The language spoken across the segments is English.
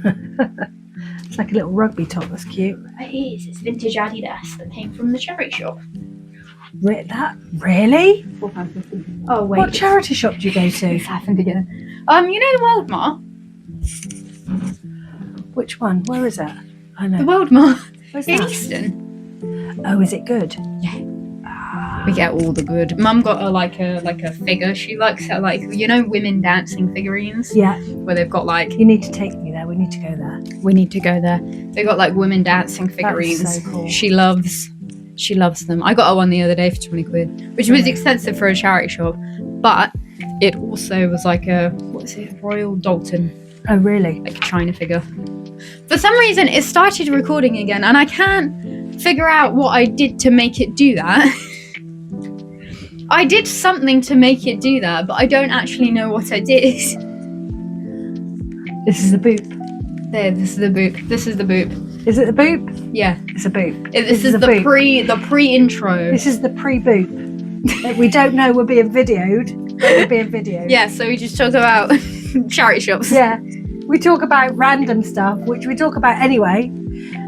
It's like a little rugby top. That's cute. It is. It's vintage Adidas that came from the charity shop. Really? Oh wait. What charity shop do you go to? It's happened again. You know the World Mart? Which one? Where is that? I know. The World Mart Where's in that? Easton. Oh, is it good? Yeah. We get all the good. Mum got a figure. She likes her, women dancing figurines. Yeah. Where they've got You need to take me there. We need to go there. We need to go there. They got women dancing figurines. That's so cool. She loves them. I got her one the other day for 20 quid, which was expensive for a charity shop, but it also was Royal Dalton. Oh, really? Like a China figure. For some reason, it started recording again, and I can't figure out what I did to make it do that. I did something to make it do that, but I don't actually know what I did. This is the boop. There, this is the boop. This is the boop. Is it the boop? Yeah. It's a boop. This is the boop. the pre-intro. This is the pre-boop. We don't know we're being videoed, but we're being videoed. Yeah, so we just talk about charity shops. Yeah. We talk about random stuff, which we talk about anyway,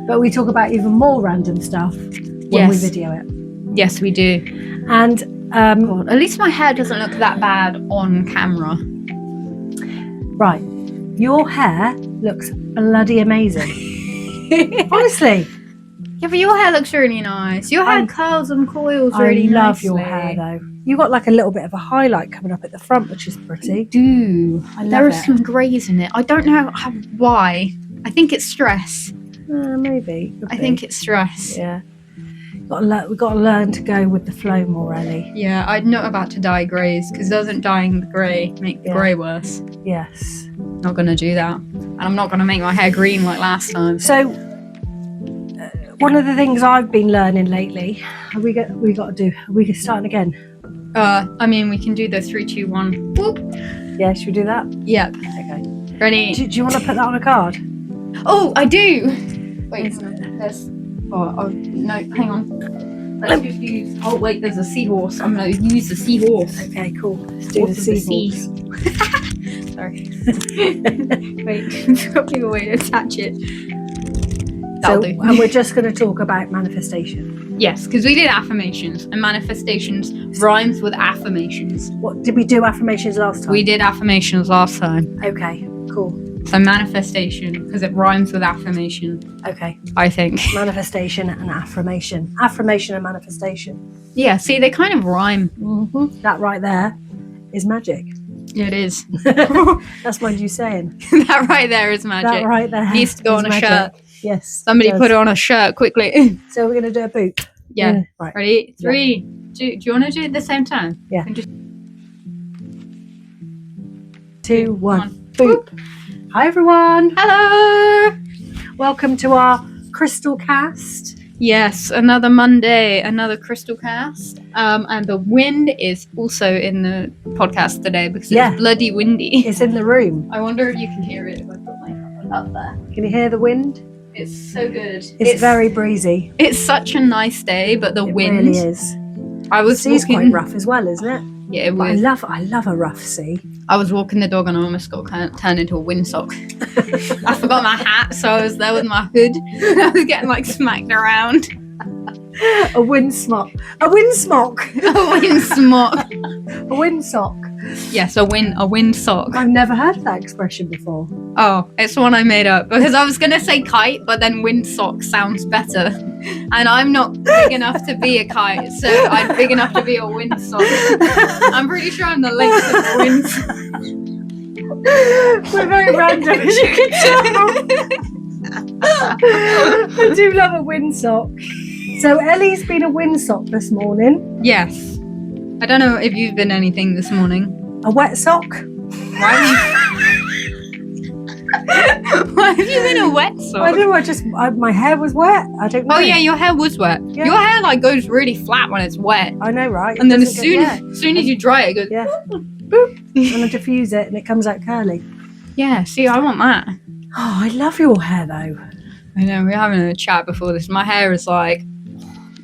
but we talk about even more random stuff when we video it. Yes, we do. And God, at least my hair doesn't look that bad on camera. right, your hair looks bloody amazing. Honestly. Yeah, but your hair looks really nice. Your hair curls and coils really nicely. I love your hair though. You got like a little bit of a highlight coming up at the front, which is pretty. I do. There are some greys in it. I don't know why. I think it's stress. Maybe. I think it's stress. Yeah. We've got to learn to go with the flow more, Ellie. Yeah, I'm not about to dye greys because doesn't dyeing the grey make the grey worse? Yes. Not going to do that. And I'm not going to make my hair green like last time. So, one of the things I've been learning lately, we starting again? We can do the 3, 2, 1. Whoop. Yeah, should we do that? Yep. Okay. Ready? Do you want to put that on a card? Oh, I do. Wait, there's. Oh, no, hang on. Let's just use. Oh, wait, there's a seahorse. I'm going to use the seahorse. Okay, cool. Let's do the seahorse. Sorry. Wait, probably a way to attach it. That'll do. And we're just going to talk about manifestation. Yes, because we did affirmations, and manifestations rhymes with affirmations. What did we do affirmations last time? We did affirmations last time. Okay, cool. So manifestation, because it rhymes with affirmation. Okay. I think. Manifestation and affirmation. Affirmation and manifestation. Yeah, see, they kind of rhyme. Mm-hmm. That right there is magic. Yeah, it is. That's my new saying. That right there is magic. That right there needs to go on a magic. shirt. Yes. Somebody put it on a shirt quickly. So we're going to do a boot. Yeah. Right. Ready? 3, 2. Do you want to do it at the same time? Yeah. Just 2, 1. Boop. Hi everyone. Hello. Welcome to our Crystal Cast. Yes, another Monday, another Crystal Cast. And the wind is also in the podcast today because it's bloody windy. It's in the room. I wonder if you can hear it if I put my hand up there. Can you hear the wind? It's so good. It's very breezy. It's such a nice day, but the wind really is. The sea's quite rough as well, isn't it? Yeah, it was. I love a rough sea. I was walking the dog and I almost got turned into a windsock. I forgot my hat, so I was there with my hood. I was getting smacked around. A windsmock. A windsmock. A windsmock. A windsock. Yes, a windsock. I've never heard that expression before. Oh, it's one I made up because I was gonna say kite, but then windsock sounds better, and I'm not big enough to be a kite, so I'm big enough to be a windsock. I'm pretty sure I'm the length of a windsock. We're very random, as you can tell. I do love a windsock. So Ellie's been a windsock this morning. Yes. I don't know if you've been anything this morning. A wet sock? Why have you been a wet sock? I don't know, my hair was wet. I don't know. Oh yeah, your hair was wet. Yeah. Your hair goes really flat when it's wet. I know, right? And then as soon as you dry it, it goes boop, and I diffuse it and it comes out curly. Yeah, see, I want that. Oh, I love your hair though. I know, we were having a chat before this. My hair is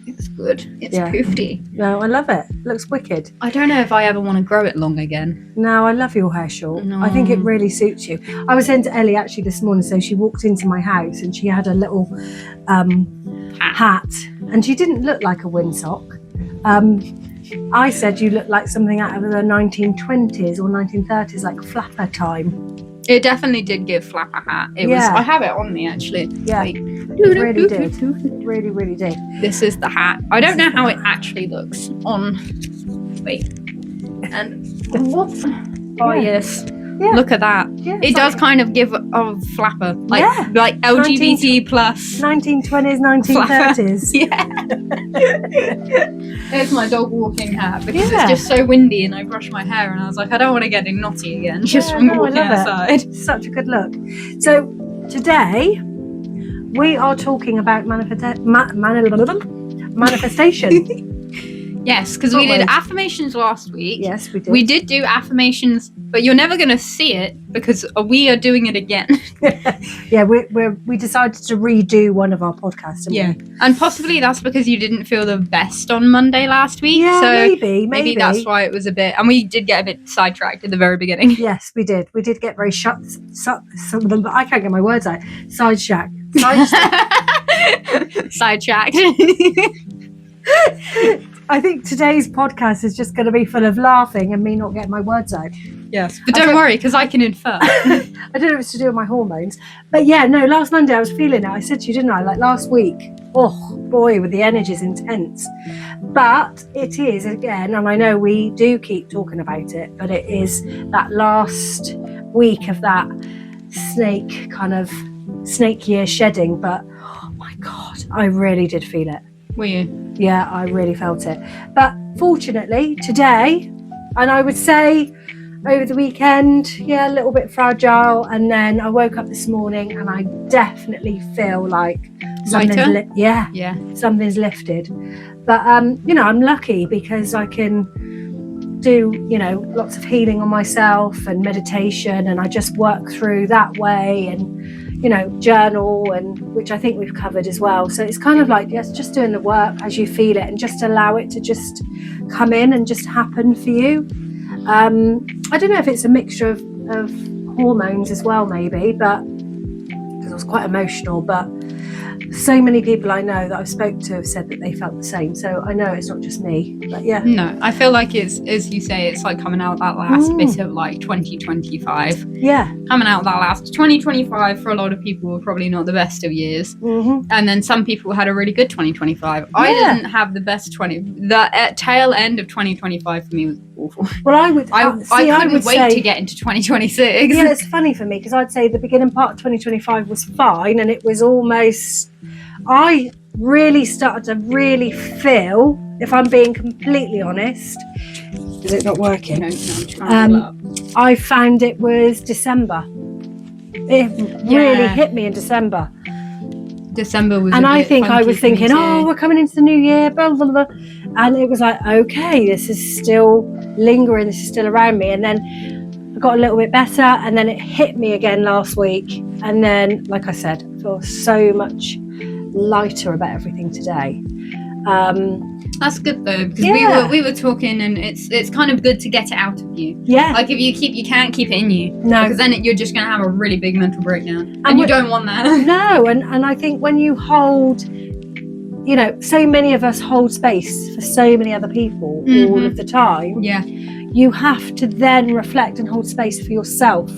it's good. It's Yeah. poofy. No, I love it. Looks wicked. I don't know if I ever want to grow it long again. No, I love your hair short. No. I think it really suits you. I was saying to Ellie actually this morning, so she walked into my house and she had a little hat, and she didn't look like a windsock. I said you look like something out of the 1920s or 1930s, like flapper time. It definitely did give flapper hat. It was. Yeah. I have it on me actually. Yeah, Wait. it really did. It really, really did. This is the hat. I don't know how it actually looks on. Wait. And what? Oh Yeah. yes. Yeah. Look at that. Yeah, It does kind of give a flapper, like LGBT plus. 1920s, 1930s. Yeah. There's my dog walking hat because Yeah. it's just so windy and I brush my hair and I was like, I don't want to get it knotty again just Yeah, from no, I walking love it. outside. Such a good look. So today we are talking about manifestation. Yes, because we Not did much. affirmations last week. Yes, we did. We did do affirmations, but you're never going to see it because we are doing it again. Yeah, we decided to redo one of our podcasts. Didn't we? And possibly that's because you didn't feel the best on Monday last week. Yeah, so maybe that's why it was a bit. And we did get a bit sidetracked at the very beginning. Yes, we did. We did get very I can't get my words out. Sidetracked. Sidetracked. I think today's podcast is just going to be full of laughing and me not getting my words out. Yes, but don't worry, because I can infer. I don't know if it's to do with my hormones. But yeah, no, last Monday I was feeling it. I said to you, didn't I? Like last week. Oh, boy, with the energy is intense. But it is, again, and I know we do keep talking about it, but it is that last week of that snake year shedding. But, oh my God, I really did feel it. Were you? Yeah, I really felt it. But fortunately, today, and I would say over the weekend, yeah, a little bit fragile. And then I woke up this morning and I definitely feel like something's something's lifted. But I'm lucky because I can do lots of healing on myself and meditation, and I just work through that way, and journal, and which I think we've covered as well. So it's kind of like just doing the work as you feel it and just allow it to just come in and just happen for you. I don't know if it's a mixture of hormones as well, maybe, but because I was quite emotional. But so many people I know that I've spoke to have said that they felt the same. So I know it's not just me, but yeah. No, I feel like it's, as you say, it's like coming out that last bit of like 2025. Yeah. Coming out that last 2025 for a lot of people were probably not the best of years. Mm-hmm. And then some people had a really good 2025. I Yeah. didn't have the best the tail end of 2025 for me was awful. Well, I would I couldn't wait to get into 2026. Yeah, it's funny for me because I'd say the beginning part of 2025 was fine, and it was almost, I really started to really feel, if I'm being completely honest, is it not working? No, I'm trying to pull up. I found it was December. It really hit me in December. December was And a I bit think I funky was for me thinking, too. we're coming into the new year, blah, blah, blah. And it was like, okay, this is still lingering, this is still around me. And then I got a little bit better, and then it hit me again last week. And then, like I said, I feel so much lighter about everything today. That's good though, because Yeah. we were talking, and it's kind of good to get it out of you. Yeah. Like if you can't keep it in you, No. because then you're just gonna have a really big mental breakdown, And you don't want that. No, and I think when you hold, so many of us hold space for so many other people all of the time. Yeah. You have to then reflect and hold space for yourself.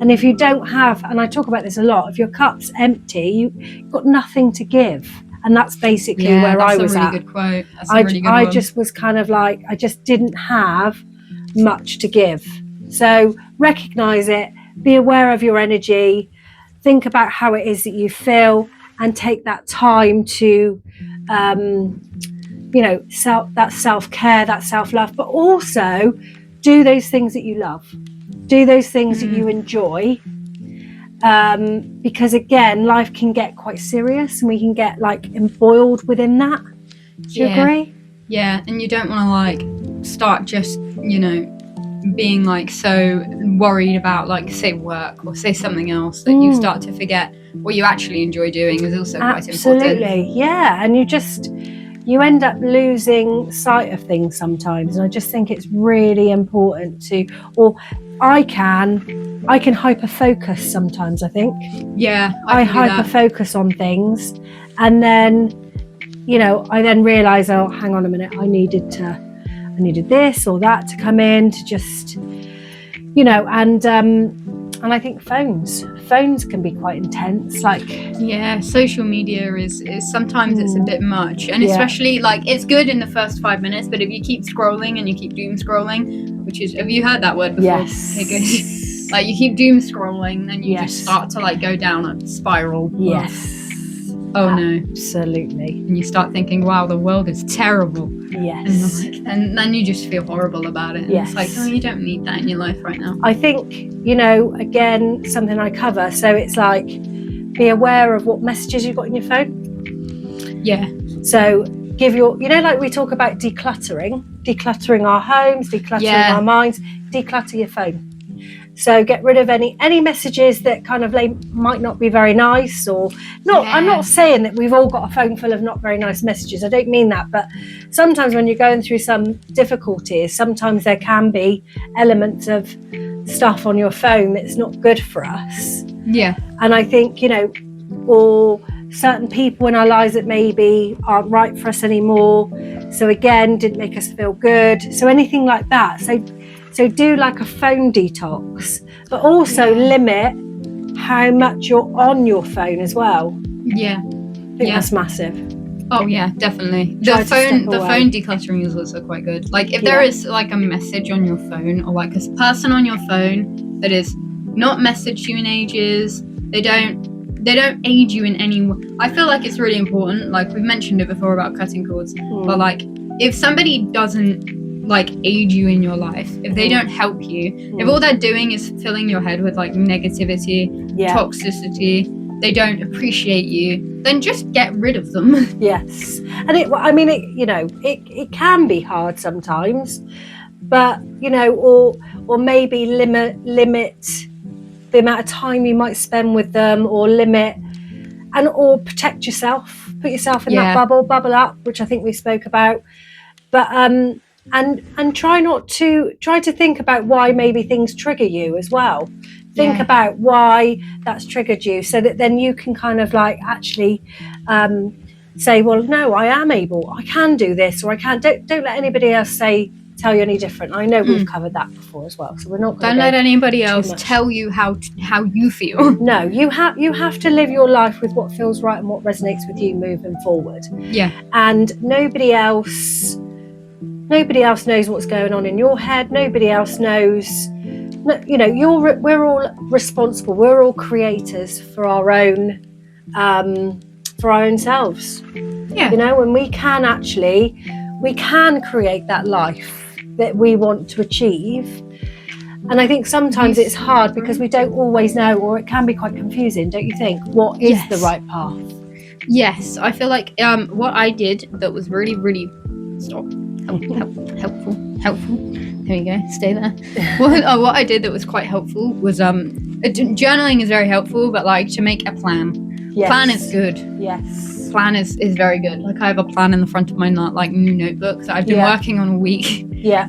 And if you don't have, and I talk about this a lot, if your cup's empty, you've got nothing to give. And that's basically where I was that's a really at. good quote. That's a really good I one. just was kind of like, I just didn't have much to give. So recognize it, be aware of your energy, think about how it is that you feel, and take that time to, that self-care, that self-love, but also do those things that you love. Do those things that you enjoy. Because again, life can get quite serious and we can get like embroiled within that. Do you agree? Yeah, and you don't want to like start just, being like so worried about like say work or say something else that you start to forget what you actually enjoy doing is also quite important. Absolutely, yeah. And you you end up losing sight of things sometimes. And I just think it's really important or I can hyper focus sometimes, I think. Yeah, I hyper focus on things, and then, I then realize, oh, hang on a minute, I needed this or that to come in to just, and I think phones can be quite intense. Social media is sometimes it's a bit much, and especially it's good in the first 5 minutes, but if you keep scrolling and you keep doom scrolling, which is, have you heard that word before? Yes. Okay, good. You keep doom scrolling, then you just start to go down a spiral. Yes. Oh no. Absolutely. And you start thinking, wow, the world is terrible. Yes. And then you just feel horrible about it. Yes. It's oh, you don't need that in your life right now. I think, again, something I cover, so it's be aware of what messages you've got in your phone. Yeah. So give we talk about decluttering our homes, decluttering our minds, declutter your phone. So get rid of any messages that kind of might not be very nice or not. Yeah. I'm not saying that we've all got a phone full of not very nice messages. I don't mean that. But sometimes when you're going through some difficulties, sometimes there can be elements of stuff on your phone that's not good for us. Yeah. And I think, or certain people in our lives that maybe aren't right for us anymore. So again, didn't make us feel good. So anything like that. So do a phone detox, but also limit how much you're on your phone as well. Yeah. I think that's massive. Oh yeah, definitely. The phone decluttering is also quite good. If there is a message on your phone or a person on your phone that is not messaged you in ages, they don't aid you in any way. I feel it's really important. We've mentioned it before about cutting cords, but if somebody doesn't aid you in your life, if they don't help you, if all they're doing is filling your head with negativity, toxicity, they don't appreciate you, then just get rid of them. Yes. And it can be hard sometimes, but or maybe limit the amount of time you might spend with them, or or protect yourself, put yourself in that bubble up, which I think we spoke about. But and try to think about why maybe things trigger you as well. Think about why that's triggered you, so that then you can kind of actually say, well, no, I can do this, or I can't. Don't let anybody else tell you any different. I know we've covered that before as well, so we're not. Don't let anybody else tell you how you feel. No, you have to live your life with what feels right and what resonates with you moving forward. Yeah. And nobody else knows what's going on in your head. Nobody else knows. We're all responsible. We're all creators for our own selves. Yeah. And we can create that life that we want to achieve. And I think sometimes it's hard because we don't always know, or it can be quite confusing, don't you think? What is the right path? Yes, I feel what I did that was really, really helpful. There you go, stay there. What I did that was quite helpful was journaling is very helpful, but to make a plan. Yes. Plan is good. Yes. Plan is very good. I have a plan in the front of my new notebook that I've been working on a week. Yeah.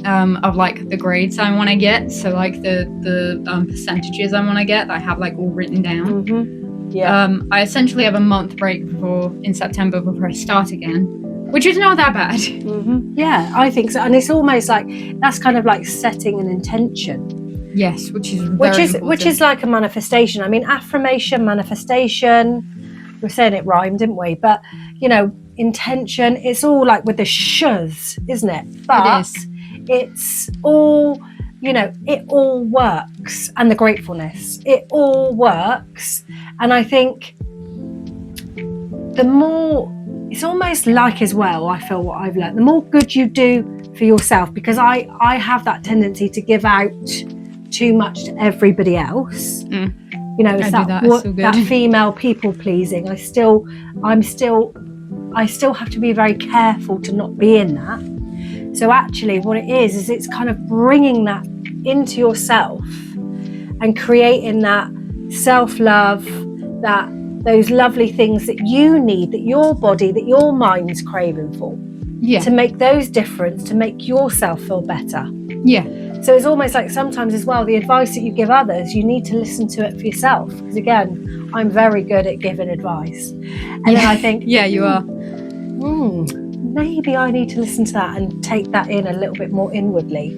Of the grades I want to get, so the percentages I want to get, I have all written down. Mm-hmm. Yeah. I essentially have a month break in September before I start again, which is not that bad. Mm-hmm. Yeah, I think so. And it's almost that's kind of setting an intention. Yes, which is important. Which is like a manifestation. I mean, affirmation, manifestation. We were saying it rhymed, didn't we? But intention. It's all with the shs, isn't it? But it is. It's all, it all works. And the gratefulness, it all works. And I think the more, it's almost as well, I feel what I've learned, the more good you do for yourself, because I have that tendency to give out too much to everybody else. It's that female people pleasing. I still have to be very careful to not be in that. So actually what it is it's kind of bringing that into yourself and creating that self-love, that those lovely things that you need, that your body, that your mind's craving for, to make those difference, to make yourself feel better. So it's almost like sometimes as well, the advice that you give others, you need to listen to it for yourself, because again, I'm very good at giving advice, and then I think, you are. Maybe I need to listen to that and take that in a little bit more inwardly.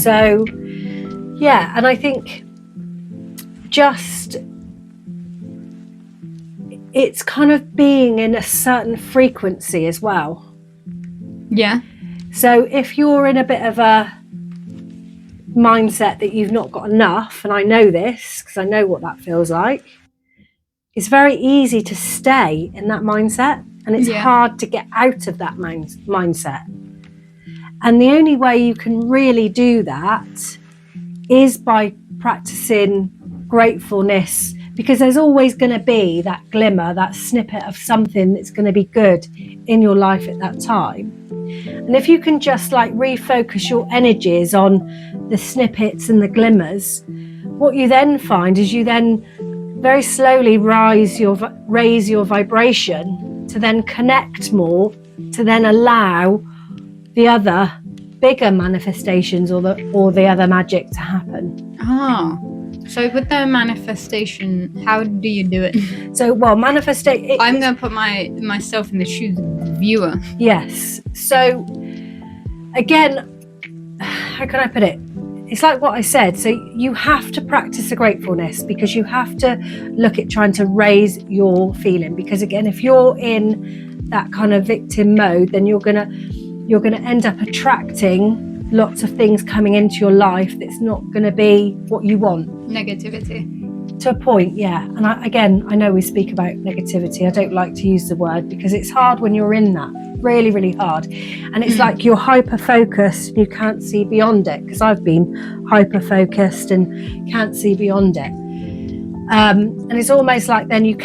So and I think just it's kind of being in a certain frequency as well. So if you're in a bit of a mindset that you've not got enough, and I know this because I know what that feels like, it's very easy to stay in that mindset, and it's hard to get out of that mindset. And the only way you can really do that is by practicing gratefulness, because there's always going to be that glimmer, that snippet of something that's going to be good in your life at that time. And if you can just like refocus your energies on the snippets and the glimmers, what you then find is you then very slowly raise your vibration to then connect more, to then allow the other bigger manifestations or the other magic to happen. So with the manifestation, how do you do it? So, well, manifestation. I'm going to put myself in the shoes of the viewer. Yes. So, again, how can I put it? It's like what I said. So you have to practice the gratefulness, because you have to look at trying to raise your feeling. Because again, if you're in that kind of victim mode, then you're gonna end up attracting lots of things coming into your life that's not going to be what you want. Negativity. To a point, yeah. And I know we speak about negativity. I don't like to use the word because it's hard when you're in that. Really, really hard. And it's like you're hyper-focused and you can't see beyond it, because I've been hyper-focused and can't see beyond it. And it's almost like then you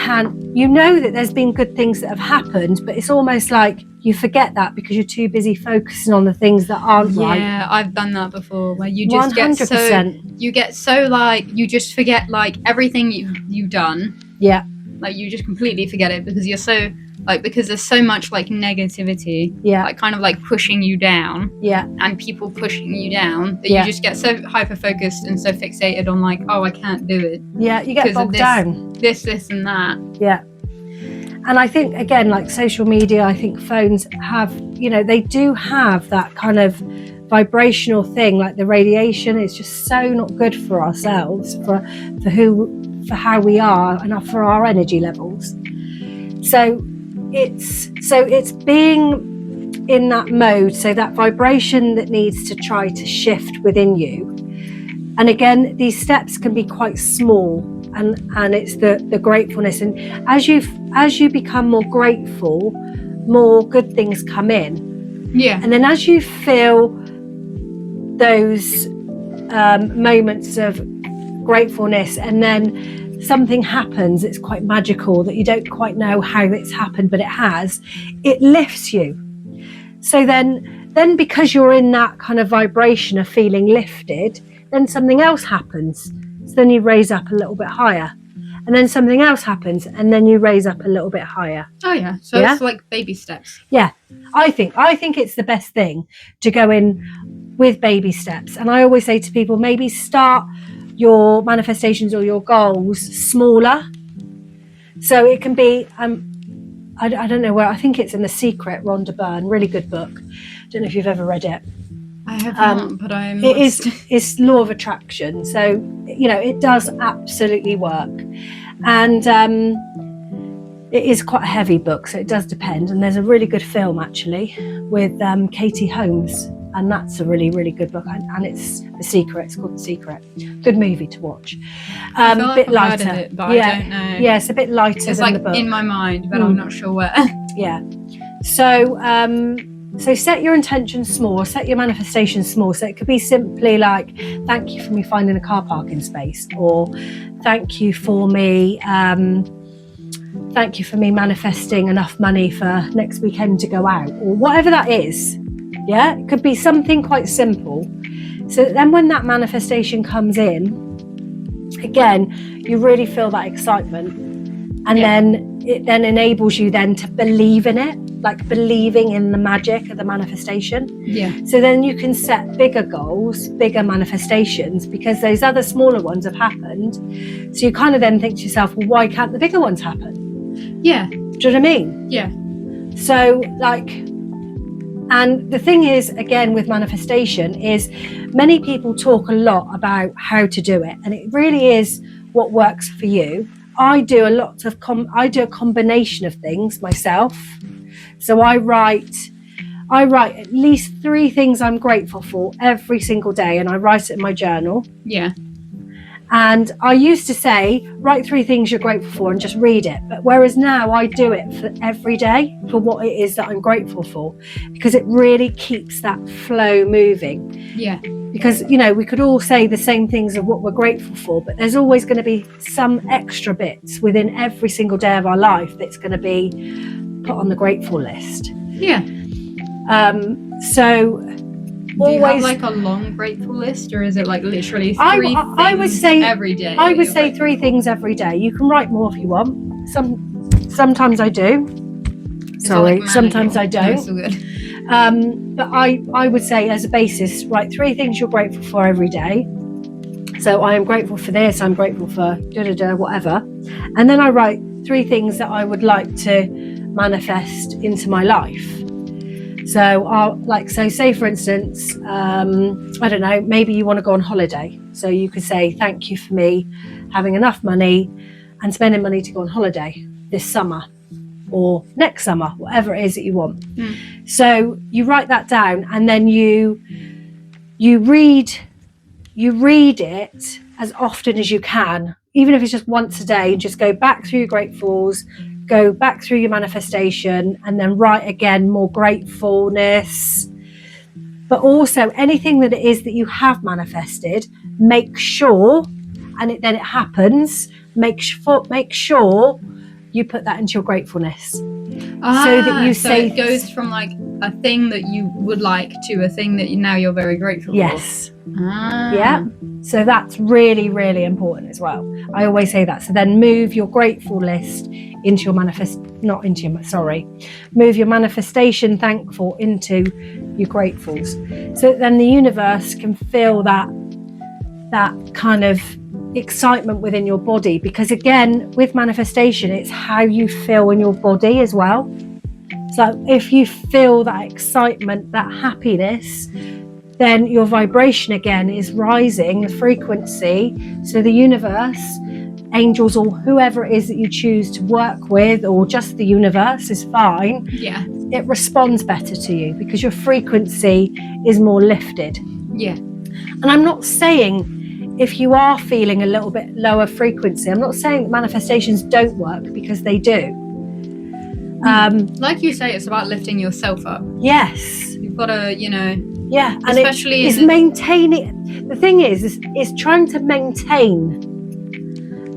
know that there's been good things that have happened, but it's almost like you forget that because you're too busy focusing on the things that aren't right. Yeah, I've done that before, where you just 100%. get so like, you just forget like everything you've done. Yeah. Like you just completely forget it because you're so like, because there's so much like negativity. Yeah. Like kind of like pushing you down. Yeah. And people pushing you down that you just get so hyper focused and so fixated on like, oh, I can't do it. Yeah, you get bogged down. This and that. Yeah. And I think, again, like social media, I think phones have, they do have that kind of vibrational thing, like the radiation is just so not good for ourselves, for how we are and for our energy levels. So it's being in that mode, so that vibration that needs to try to shift within you. And again, these steps can be quite small. And it's the gratefulness, and as you become more grateful, more good things come in. Yeah. And then as you feel those moments of gratefulness, and then something happens, it's quite magical that you don't quite know how it's happened, but it has. It lifts you. So then because you're in that kind of vibration of feeling lifted, then something else happens. So then you raise up a little bit higher, and then something else happens, and then you raise up a little bit higher. Oh yeah, so it's like baby steps. Yeah, I think it's the best thing to go in with baby steps. And I always say to people, maybe start your manifestations or your goals smaller. So it can be, I don't know where, I think it's in The Secret, Rhonda Byrne, really good book. I don't know if you've ever read it. I have not, but it's law of attraction, so it does absolutely work. And it is quite a heavy book, so it does depend. And there's a really good film actually with Katie Holmes, and that's a really, really good book. And it's The Secret. It's called The Secret. Good movie to watch. I feel a like bit I've lighter. heard of it, but yeah, I don't know. Yeah, it's a bit lighter it's than like the book. in my mind, but I'm not sure where. Yeah. So set your intention small, set your manifestation small. So it could be simply like, thank you for me finding a car parking space, or thank you for me manifesting enough money for next weekend to go out, or whatever that is. Yeah, it could be something quite simple. So then when that manifestation comes in, again, you really feel that excitement. And then it then enables you then to believe in it, like believing in the magic of the manifestation. Yeah. So then you can set bigger goals, bigger manifestations, because those other smaller ones have happened. So you kind of then think to yourself, well, why can't the bigger ones happen? Yeah. Do you know what I mean? Yeah. So and the thing is, again, with manifestation is many people talk a lot about how to do it, and it really is what works for you. I do a combination of things myself. So I write at least 3 things I'm grateful for every single day, and I write it in my journal. Yeah. And I used to say, write 3 things you're grateful for and just read it. But whereas now I do it for every day for what it is that I'm grateful for, because it really keeps that flow moving. Yeah. Because, we could all say the same things of what we're grateful for, but there's always going to be some extra bits within every single day of our life that's going to be put on the grateful list. Yeah. So do you have like a long grateful list, or is it like literally 3 things I would say every day? I would say 3 things every day. You can write more if you want. Sometimes I do. Sorry, sometimes I don't. No, it's all good. But I would say as a basis, write 3 things you're grateful for every day. So I am grateful for this, I'm grateful for whatever. And then I write 3 things that I would like to manifest into my life. So say for instance, I don't know, maybe you want to go on holiday. So you could say, thank you for me having enough money and spending money to go on holiday this summer or next summer, whatever it is that you want. So you write that down, and then you read it as often as you can, even if it's just once a day. Just go back through your gratefuls, go back through your manifestation, and then write again more gratefulness. But also anything that it is that you have manifested, make sure, and then it happens, make sure you put that into your gratefulness. So that you say it goes from like a thing that you would like to a thing that now you're very grateful for. Yes. Yeah. So that's really, really important as well. I always say that. So then move your grateful list into your move your manifestation thankful into your gratefuls. So then the universe can feel that kind of excitement within your body, because again, with manifestation, it's how you feel in your body as well. So if you feel that excitement, that happiness, then your vibration again is rising, the frequency. So the universe, angels, or whoever it is that you choose to work with, or just the universe is fine. Yeah. It responds better to you because your frequency is more lifted. Yeah. And I'm not saying if you are feeling a little bit lower frequency, I'm not saying that manifestations don't work, because they do. Like you say, it's about lifting yourself up. Yes. You've got to, Yeah, and especially it's maintaining. The thing is trying to maintain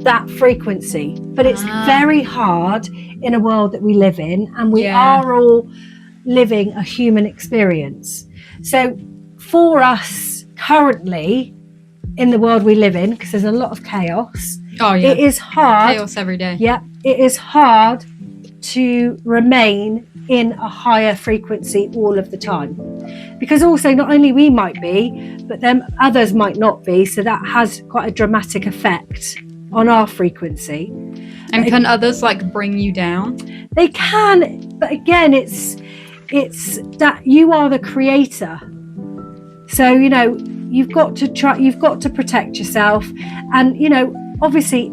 that frequency, but it's very hard in a world that we live in, and we are all living a human experience. So for us currently in the world we live in, because there's a lot of chaos, it is hard. Chaos every day. Yeah, it is hard to remain in a higher frequency all of the time, because also not only we might be, but then others might not be, so that has quite a dramatic effect on our frequency. And can others like bring you down? They can, but again, it's that you are the creator, so you've got to protect yourself. And obviously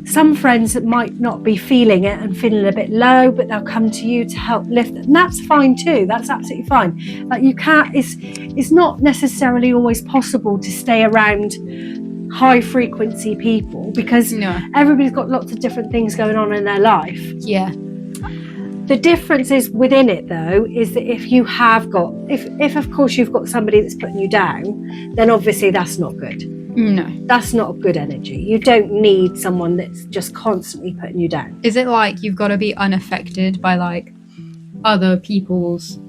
some friends that might not be feeling it and feeling a bit low, but they'll come to you to help lift it, and that's fine too. That's absolutely fine. Like you can't, it's not necessarily always possible to stay around high frequency people, because everybody's got lots of different things going on in their life. Yeah. The difference is within it though, is that if you have got, if of course you've got somebody that's putting you down, then obviously that's not good. No. That's not a good energy. You don't need someone that's just constantly putting you down. Is it like you've got to be unaffected by like other people's,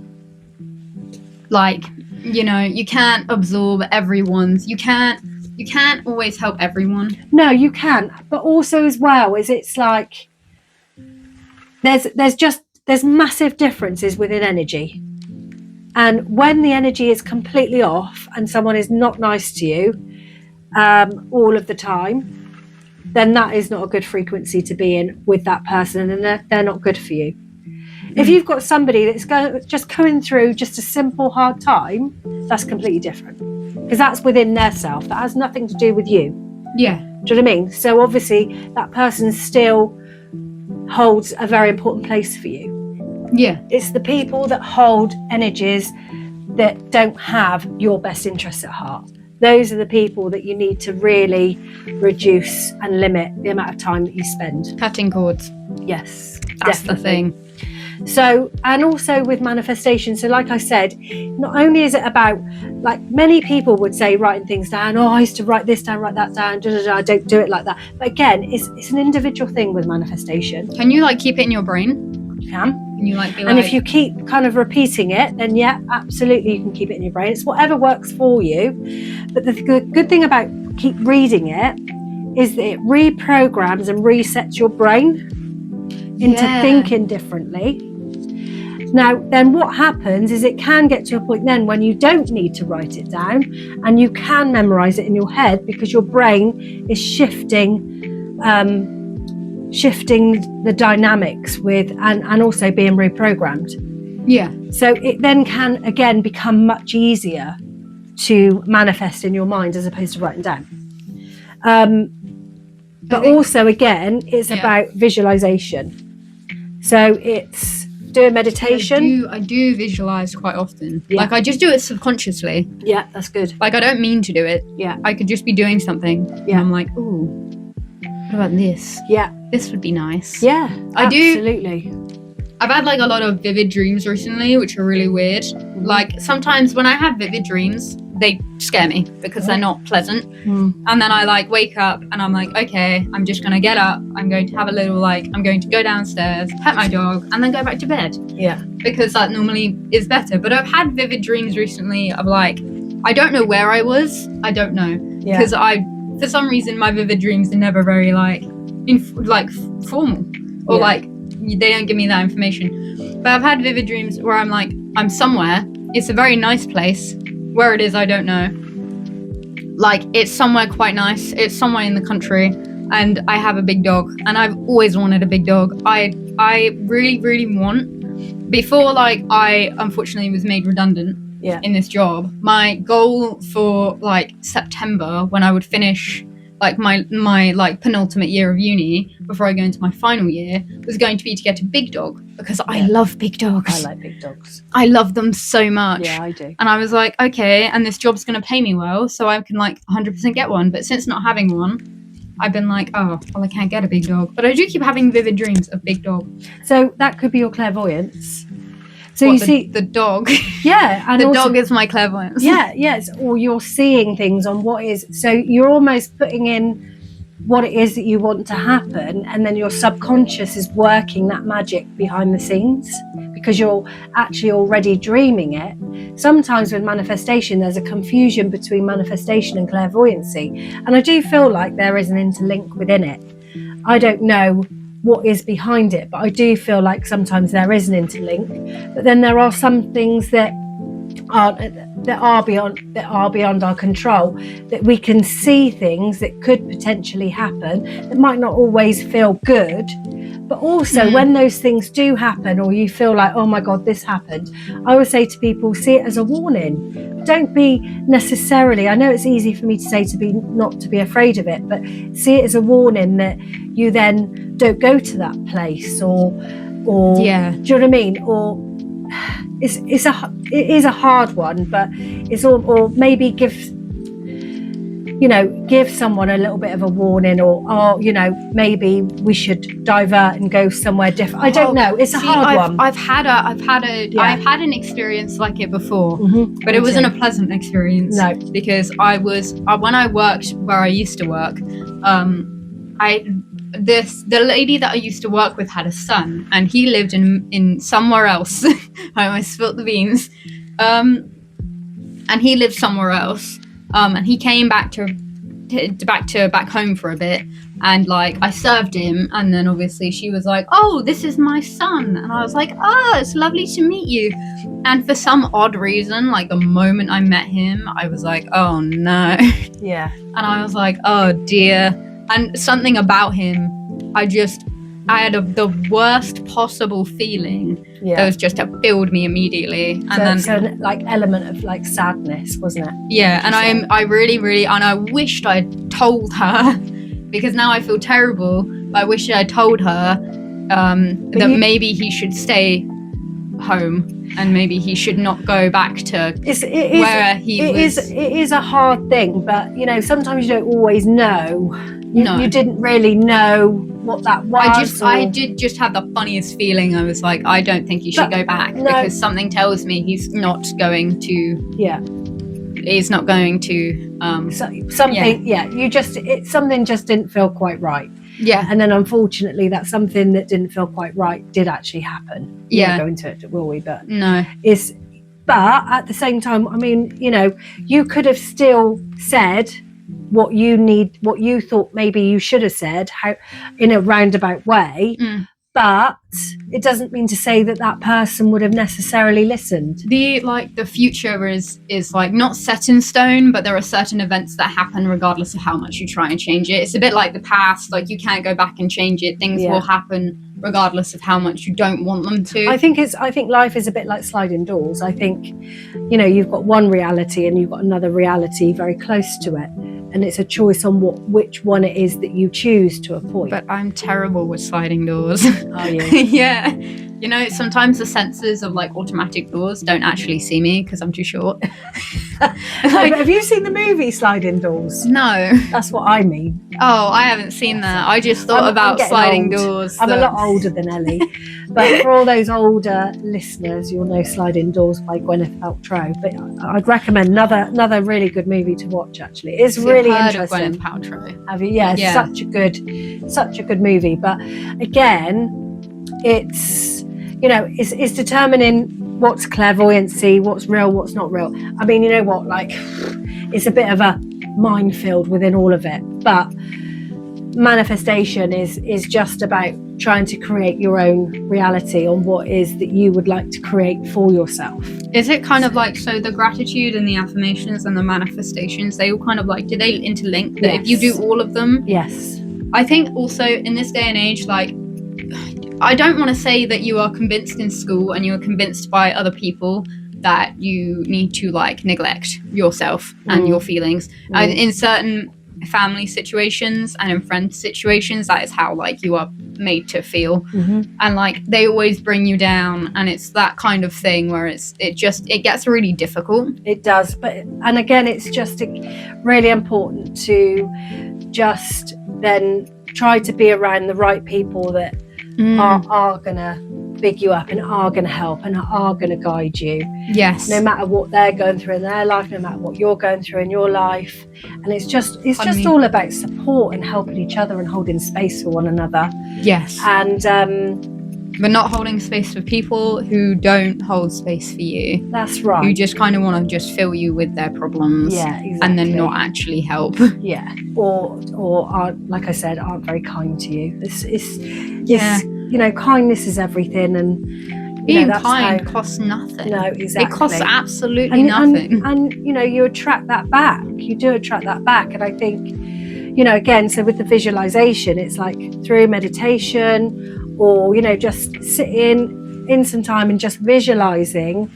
like, you can't absorb everyone's, you can't You can't always help everyone. No, you can. But also as well is it's like there's massive differences within energy. And when the energy is completely off and someone is not nice to you all of the time, then that is not a good frequency to be in with that person, and they're not good for you. If you've got somebody that's just coming through just a simple hard time, that's completely different, because that's within their self. That has nothing to do with you. Yeah. Do you know what I mean? So obviously that person still holds a very important place for you. Yeah. It's the people that hold energies that don't have your best interests at heart. Those are the people that you need to really reduce and limit the amount of time that you spend. Cutting cords. Yes, That's definitely. the thing. So, and also with manifestation, so like I said, not only is it about, like many people would say writing things down, I used to write this down, write that down, I don't do it like that. But again, it's an individual thing with manifestation. Can you keep it in your brain? You can. Can you be And if you keep kind of repeating it, then yeah, absolutely you can keep it in your brain. It's whatever works for you. But the good thing about keep reading it is that it reprograms and resets your brain into thinking differently. Now, then what happens is it can get to a point then when you don't need to write it down and you can memorize it in your head, because your brain is shifting the dynamics with and also being reprogrammed. Yeah. So it then can again become much easier to manifest in your mind as opposed to writing down. But also again, it's about visualization. So it's doing meditation. I do visualize quite often. Yeah. I just do it subconsciously. Yeah, that's good. I don't mean to do it. Yeah. I could just be doing something. Yeah. And I'm like, ooh, what about this? Yeah. This would be nice. Yeah, I do. Absolutely. I've had a lot of vivid dreams recently, which are really weird. Sometimes when I have vivid dreams, they scare me because they're not pleasant. And then I wake up and I'm like, okay, I'm just gonna get up. I'm going to have a little I'm going to go downstairs, pet my dog, and then go back to bed. Yeah. Because that normally is better. But I've had vivid dreams recently of I don't know where I was. I don't know. Yeah. Because for some reason my vivid dreams are never very formal or they don't give me that information. But I've had vivid dreams where I'm somewhere. It's a very nice place. Where it is, I don't know. It's somewhere quite nice. It's somewhere in the country, and I have a big dog, and I've always wanted a big dog. I really, really want. Before I unfortunately was made redundant in this job, my goal for September, when I would finish my penultimate year of uni before I go into my final year, was going to be to get a big dog, because I love big dogs. I like big dogs. I love them so much. Yeah, I do. And I was like, okay, and this job's going to pay me well, so I can 100% get one. But since not having one, I've been I can't get a big dog. But I do keep having vivid dreams of big dog. So that could be your clairvoyance. So you see the dog. Yeah, and the also, dog is my clairvoyance. Yeah, yes, or you're seeing things on what is. So you're almost putting in what it is that you want to happen, and then your subconscious is working that magic behind the scenes because you're actually already dreaming it. Sometimes with manifestation, there's a confusion between manifestation and clairvoyancy, and I do feel like there is an interlink within it. I don't know what is behind it, but I do feel like sometimes there is an interlink, but then there are some things that are beyond our control, that we can see things that could potentially happen that might not always feel good, but also when those things do happen, or you feel like, oh my god, this happened, I would say to people, see it as a warning. Don't be necessarily, I know it's easy for me to say not to be afraid of it, but see it as a warning that you then don't go to that place, or do you know what I mean? Or it is a hard one, but it's all, or maybe give someone a little bit of a warning, or maybe we should divert and go somewhere different. I don't know. It's a hard one. I've had an experience like it before, but it wasn't a pleasant experience. No, because when I worked where I used to work, the lady that I used to work with had a son, and he lived in somewhere else. I almost spilt the beans. And he lived somewhere else. And he came back to back home for a bit, and like I served him, and then obviously she was like, "Oh, this is my son," and I was like, "Oh, it's lovely to meet you." And for some odd reason, like the moment I met him, I was like, "Oh no," Yeah. and I was like, "Oh dear," and something about him, I had the worst possible feeling. Yeah. That was just it filled me immediately, and So like element of like sadness, wasn't it? yeah, and I really, and I wished I'd told her, because now I feel terrible. But I wish I'd told her that maybe he should stay home, and maybe he should not go back to where he was. It is a hard thing, but sometimes you don't always know. You didn't really know what that was. I did just have the funniest feeling. I was like, I don't think he should go back, because something tells me he's not going to. Yeah. He's not going to. Something just didn't feel quite right. Yeah. And then unfortunately, that something that didn't feel quite right did actually happen. We won't go into it, will we? But no. But at the same time, I mean, you could have still said what you thought maybe you should have said, how in a roundabout way. But it doesn't mean to say that person would have necessarily listened. The future is like not set in stone, but there are certain events that happen regardless of how much you try and change it. It's a bit like the past, like you can't go back and change it. Things will happen regardless of how much you don't want them to. I think life is a bit like sliding doors. I think, you've got one reality and you've got another reality very close to it. And it's a choice on which one it is that you choose to a point. But I'm terrible with sliding doors. Are you? Yeah. Sometimes the sensors of like automatic doors don't actually see me because I'm too short. Have you seen the movie Sliding Doors? No. That's what I mean. Oh, I haven't seen that. I just thought about sliding doors. I'm a lot older than Ellie. But for all those older listeners, you'll know Sliding Doors by Gwyneth Paltrow. But I'd recommend another really good movie to watch, actually. It's really interesting. Of Gwyneth Paltrow. Have you? Yeah, such a good movie. But again, it's determining what's clairvoyancy, what's real, what's not real. I mean, you know what? Like, it's a bit of a minefield within all of it. But manifestation is just about trying to create your own reality on what is that you would like to create for yourself. Is it kind of like, so the gratitude and the affirmations and the manifestations, they all kind of like, do they interlink? That if you do all of them? Yes. I think also in this day and age, like, I don't want to say that you are convinced in school and you're convinced by other people that you need to like neglect yourself and your feelings. In certain family situations and in friend situations, that is how like you are made to feel. And like they always bring you down, and it's that kind of thing where it gets really difficult. It does, and again, it's just really important to just then try to be around the right people that are gonna big you up and are gonna help and are gonna guide you. Yes. No matter what they're going through in their life, no matter what you're going through in your life. And it's just all about support and helping each other and holding space for one another. Yes. And but not holding space for people who don't hold space for you. That's right. Who just kind of want to just fill you with their problems. Yeah, exactly. And then not actually help. Yeah. Or aren't, like I said, aren't very kind to you. It's kindness is everything, and being kind costs nothing. No, exactly. It costs absolutely nothing. And you attract that back. You do attract that back. And I think, again, so with the visualization, it's like through meditation or, just sitting in some time and just visualizing,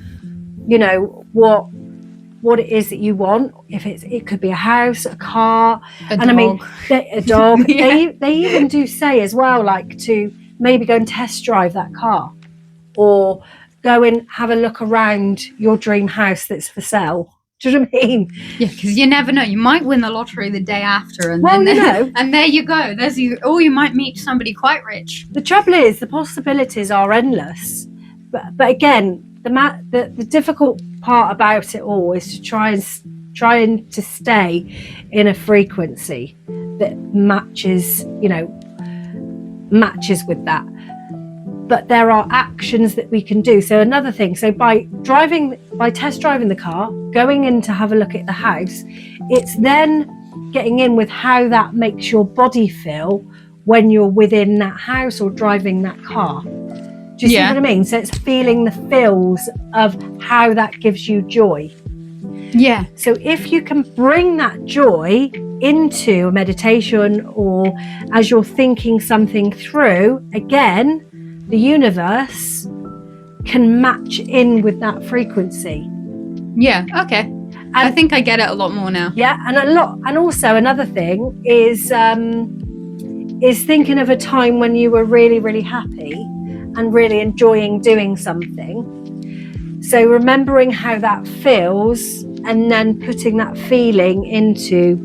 what it is that you want. If it could be a house, a car, a dog. Yeah. They even do say as well, like to maybe go and test drive that car, or go and have a look around your dream house that's for sale. Do you know what I mean? Yeah, because you never know. You might win the lottery the day after, and and there you go. Or you might meet somebody quite rich. The trouble is, the possibilities are endless. But again, the difficult part about it all is to trying to stay in a frequency that matches with that. But there are actions that we can do. So another thing, so by test driving the car, going in to have a look at the house, it's then getting in with how that makes your body feel when you're within that house or driving that car. Do you see what I mean? So it's feeling the feels of how that gives you joy. Yeah. So if you can bring that joy into a meditation, or as you're thinking something through, again, the universe can match in with that frequency. Yeah, okay. I think I get it a lot more now. Yeah, and also another thing is thinking of a time when you were really, really happy and really enjoying doing something. So remembering how that feels and then putting that feeling into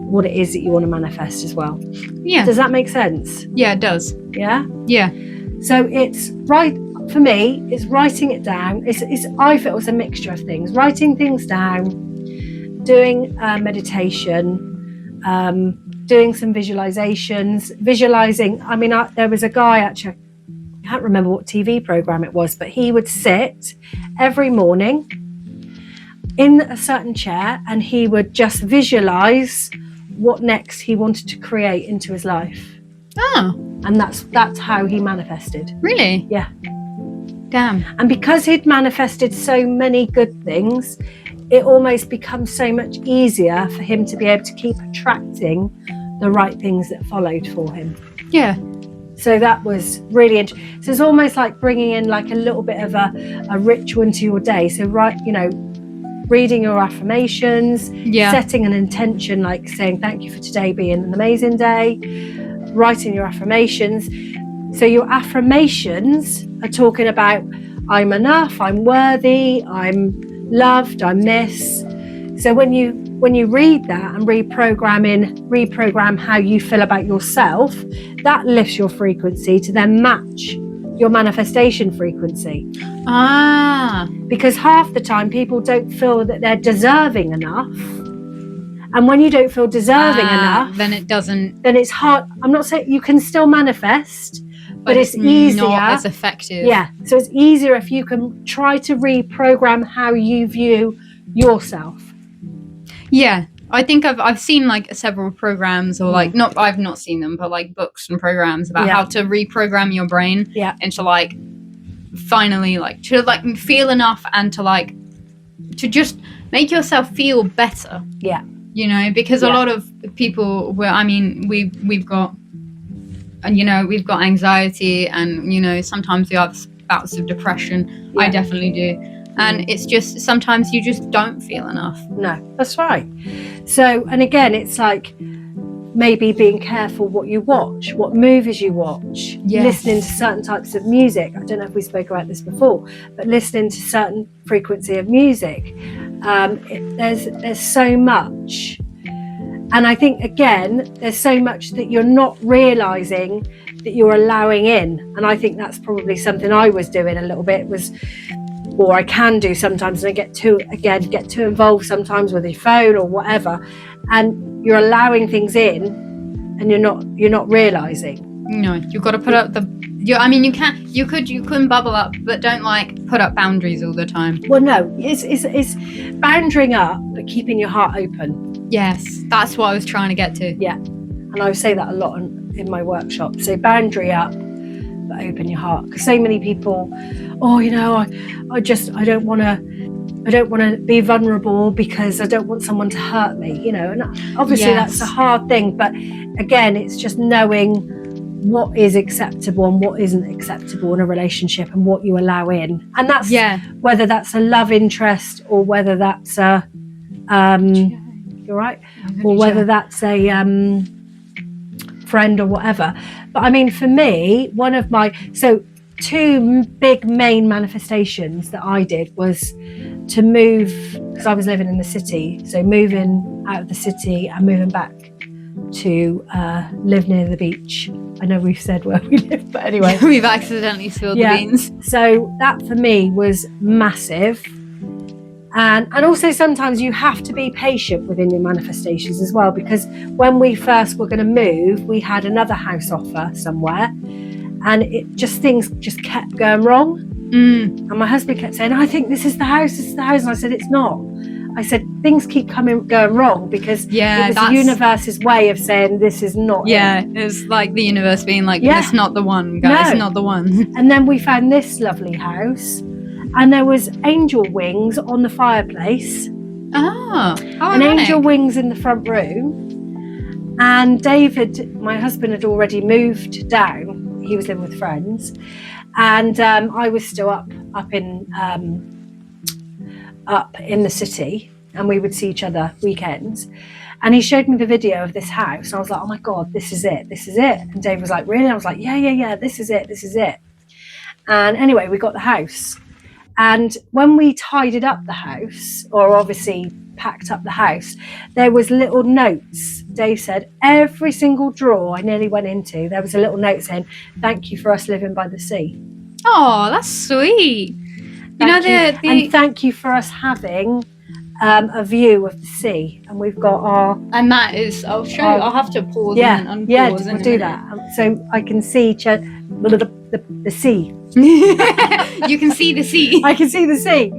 what it is that you want to manifest as well. Yeah. Does that make sense? Yeah, it does. Yeah? Yeah. So it's right, for me, it's writing it down. I feel it's a mixture of things. Writing things down, doing meditation, doing some visualizations, visualizing. I mean, there was a guy, actually, I can't remember what TV program it was, but he would sit every morning in a certain chair and he would just visualize what next he wanted to create into his life. Oh. And that's how he manifested. Really? Yeah. Damn. And because he'd manifested so many good things, it almost becomes so much easier for him to be able to keep attracting the right things that followed for him. Yeah. So that was really interesting. So it's almost like bringing in like a little bit of a ritual into your day. So reading your affirmations, setting an intention, like saying thank you for today being an amazing day, writing your affirmations. So your affirmations are talking about I'm enough, I'm worthy, I'm loved, I'm this. So when you read that and reprogram how you feel about yourself, that lifts your frequency to then match your manifestation frequency. Because half the time people don't feel that they're deserving enough. And when you don't feel deserving enough, then it's hard. I'm not saying you can still manifest, but it's easier. Not as effective. Yeah. So it's easier if you can try to reprogram how you view yourself. Yeah. I think I've seen like several programs, or like I've not seen them, but like books and programs about how to reprogram your brain into like finally like to like feel enough and to just make yourself feel better. Yeah. You know, because a lot of people we've got anxiety, and sometimes we have bouts of depression. I definitely do. And it's just sometimes you just don't feel enough. No, that's right. So, and again, it's like maybe being careful what you watch, what movies you watch, listening to certain types of music. I don't know if we spoke about this before, but listening to certain frequency of music. There's so much. And I think, again, there's so much that you're not realising that you're allowing in. And I think that's probably something I was doing a little bit or I can do sometimes, and I get too involved sometimes with your phone or whatever, and you're allowing things in and you're not realising. No, you've got to put up you can bubble up, but don't put up boundaries all the time. Well, no, it's bounding up, but keeping your heart open. Yes, that's what I was trying to get to. Yeah, and I say that a lot in my workshop. So boundary up, but open your heart. Because so many people, I don't want to be vulnerable because I don't want someone to hurt me. And obviously that's a hard thing. But again, it's just knowing what is acceptable and what isn't acceptable in a relationship and what you allow in. And that's whether that's a love interest or whether that's a you're right, or whether that's a friend or whatever. But I mean, for me, two big main manifestations that I did was to move, because I was living in the city, so moving out of the city and moving back to live near the beach. I know we've said where we live, but anyway. We've accidentally spilled the beans. So that for me was massive. And also sometimes you have to be patient within your manifestations as well, because when we first were going to move, we had another house offer somewhere, and things just kept going wrong. And my husband kept saying, I think this is the house, and I said, it's not. I said, things keep going wrong because it was the universe's way of saying this is not it. It's like the universe being like, it's not the one, guys, not the one. And then we found this lovely house, and there was angel wings on the fireplace. And angel wings in the front room. And David, my husband, had already moved down. He was living with friends, and I was still up in the city, and we would see each other weekends. And he showed me the video of this house, and I was like, oh my God, this is it. And Dave was like, really? And I was like, yeah, this is it. And anyway, we got the house. And when we tidied up the house, or obviously packed up the house, there was little notes. Dave said every single drawer I nearly went into, there was a little note saying, thank you for us living by the sea. Oh, that's sweet. And thank you for us having a view of the sea. And we've got our... And that is, I'll show you, I'll have to pause and unpause. Yeah, we'll do that. So I can see the sea. You can see the sea. I can see the sea.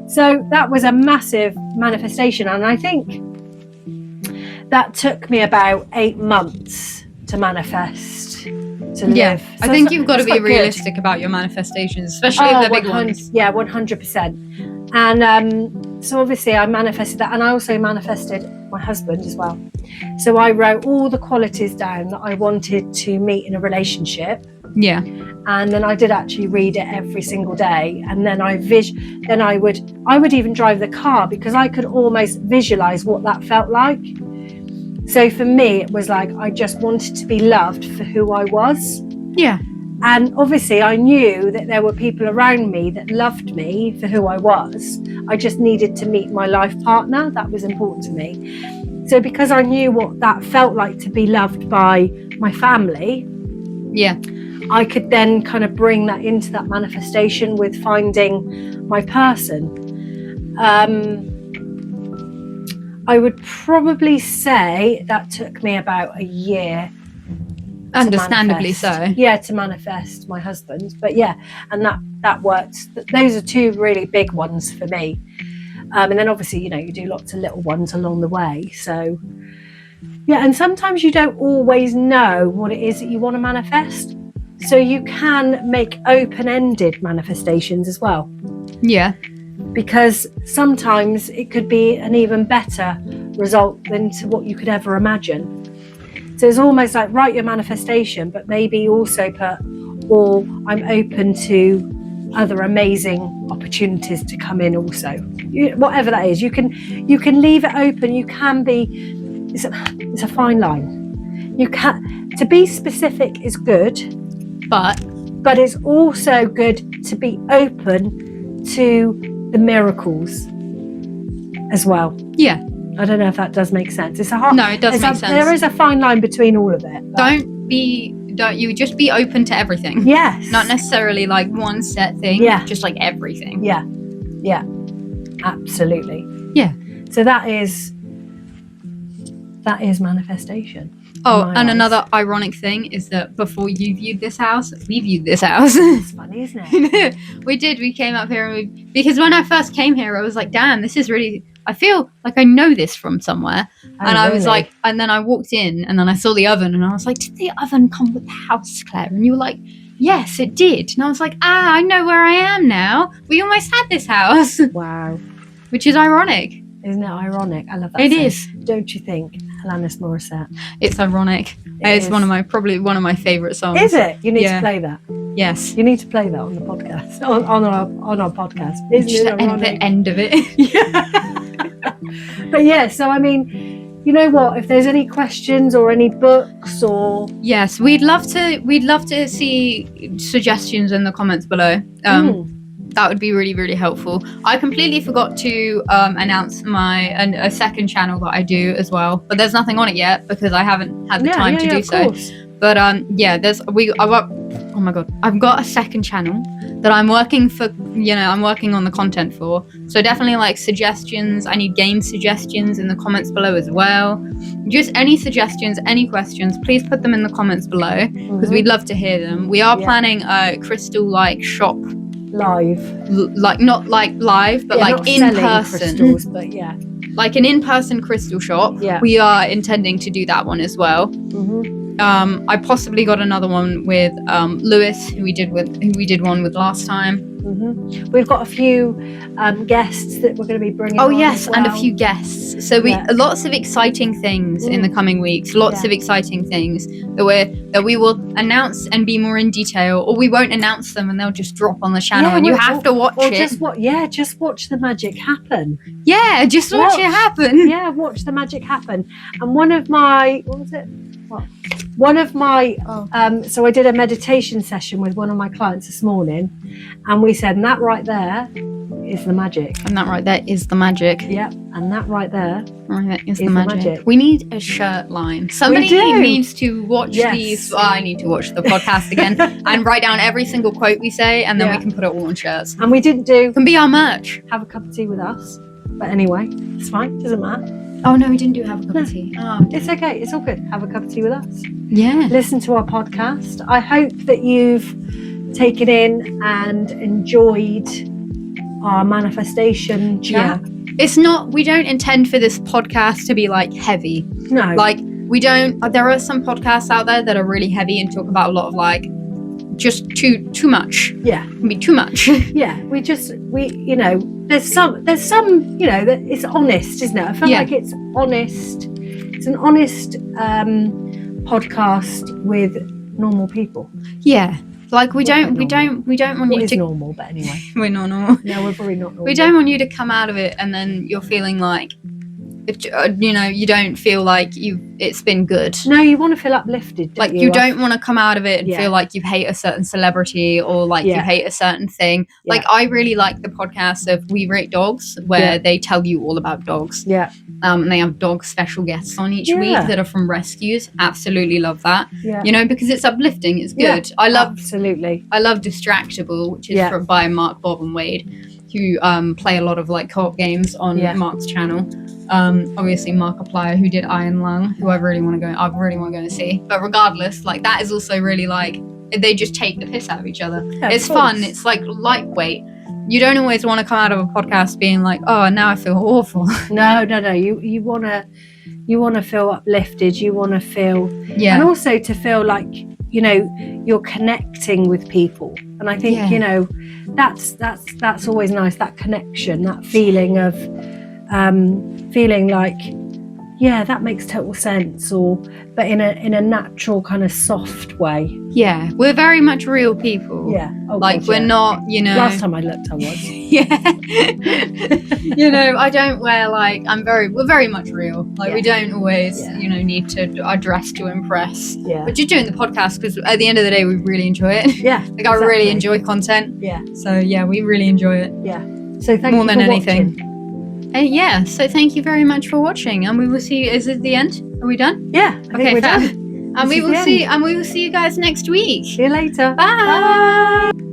So that was a massive manifestation. And I think that took me about 8 months to manifest, to live. So I think you've got to be realistic about your manifestations, especially if they're big ones. Yeah, 100%. And so obviously I manifested that, and I also manifested my husband as well. So I wrote all the qualities down that I wanted to meet in a relationship. Yeah. And then I did actually read it every single day, and then I would even drive the car because I could almost visualize what that felt like. So for me, it was like I just wanted to be loved for who I was. Yeah. And obviously I knew that there were people around me that loved me for who I was. I just needed to meet my life partner. That was important to me. So because I knew what that felt like to be loved by my family, I could then kind of bring that into that manifestation with finding my person. I would probably say that took me about a year. Understandably so. Yeah, to manifest my husband. But yeah, and that worked. Those are two really big ones for me. And then obviously, you do lots of little ones along the way. So yeah, and sometimes you don't always know what it is that you want to manifest. So you can make open-ended manifestations as well. Yeah. Because sometimes it could be an even better result than to what you could ever imagine. So it's almost like write your manifestation, but maybe also put, or I'm open to other amazing opportunities to come in also. Whatever that is, you can leave it open. You can be, it's a fine line. You can, to be specific is good, but it's also good to be open to the miracles as well. Yeah. I don't know if that does make sense. It does make sense. There is a fine line between all of it. Don't you just be open to everything. Yes. Not necessarily like one set thing. Yeah. Just like everything. Yeah. Yeah. Absolutely. Yeah. So that is manifestation. Oh, and another ironic thing is that before you viewed this house, we viewed this house. It's funny, isn't it? We did. We came up here because when I first came here, I was like, damn, this is really, I feel like I know this from somewhere. And I was like, and then I walked in and then I saw the oven and I was like, did the oven come with the house, Claire? And you were like, yes, it did. And I was like, I know where I am now. We almost had this house. Wow. Which is ironic. Isn't it ironic? I love that. It is. Don't you think? Alanis Morissette. It's ironic. It's probably one of my favourite songs. Is it? You need to play that. Yes. You need to play that on the podcast. On our podcast. Isn't Just it ironic? the end of it. Yeah. But yeah, so I mean, you know what? If there's any questions or any books or yes, we'd love to see suggestions in the comments below. That would be really, really helpful. I completely forgot to announce a second channel that I do as well, but there's nothing on it yet because I haven't had the time to do so. Course. But oh my god, I've got a second channel that I'm working for. I'm working on the content for. So definitely like suggestions. I need game suggestions in the comments below as well. Just any suggestions, any questions, please put them in the comments below because we'd love to hear them. We are planning a crystal like shop live. Like not like live, but like not in selling person. crystals, but yeah. Like an in-person crystal shop. Yeah. We are intending to do that one as well. I possibly got another one with Lewis, who we did one with last time. We've got a few guests that we're going to be bringing. Oh on yes, as well. and a few guests. So lots of exciting things in the coming weeks. Lots of exciting things that we will announce and be more in detail, or we won't announce them and they'll just drop on the channel and you have to watch it. Just watch the magic happen. Yeah, just watch it happen. Yeah, watch the magic happen. And one of my so I did a meditation session with one of my clients this morning, and we said, and that right there is the magic. And that right there is the magic. Yeah, and that right there is the magic. We need a shirt line. Somebody needs to watch these. Oh, I need to watch the podcast again and write down every single quote we say, and then we can put it all on shirts. And we didn't do. Can be our merch. Have a cup of tea with us. But anyway, it's fine. Doesn't matter. Oh no, we didn't do have a cup of tea. Oh, it's okay. It's all good. Have a cup of tea with us. Yeah. Listen to our podcast. I hope that you've taken in and enjoyed our manifestation chat. Yeah. It's not. We don't intend for this podcast to be like heavy. No. Like we don't. There are some podcasts out there that are really heavy and talk about a lot of like just too much. Yeah. It can be too much. Yeah. There's some, that it's honest, isn't it? I feel like it's honest. It's an honest podcast with normal people. Yeah. Like we don't want you to normal, but anyway. We're not normal. No, we're probably not normal. We don't want you to come out of it and then you're feeling like you don't feel like it's been good. No, you want to feel uplifted. Like you don't want to come out of it and feel like you hate a certain celebrity or like you hate a certain thing. Yeah. Like I really like the podcast of We Rate Dogs, where they tell you all about dogs. Yeah. And they have dog special guests on each week that are from rescues. Absolutely love that. Yeah. Because it's uplifting. It's good. Yeah, I love Distractable, which is by Mark, Bob, and Wade, who play a lot of like co-op games on Mark's channel. Obviously Mark Applier, who did Iron Lung, who I really want to go and see. But regardless, like that is also really like they just take the piss out of each other. Yeah, it's fun. It's like lightweight. You don't always want to come out of a podcast being like, oh, now I feel awful. No. You want to feel uplifted. You want to feel, and also to feel like you're connecting with people. And I think that's always nice. That connection, that feeling of feeling like, that makes total sense, but in a natural kind of soft way. Yeah, we're very much real people. Yeah, we're not. Last time I looked, I was. I don't wear we're very much real. We don't always, need to address to impress. Yeah, but you're doing the podcast because at the end of the day, we really enjoy it. Yeah, exactly. I really enjoy content. Yeah, so we really enjoy it. Yeah, so thank you more than anything. Watching. So thank you very much for watching, and we will see you. Is it the end? Are we done? Yeah. Okay, we're done. And we will see you guys next week. See you later. Bye. Bye.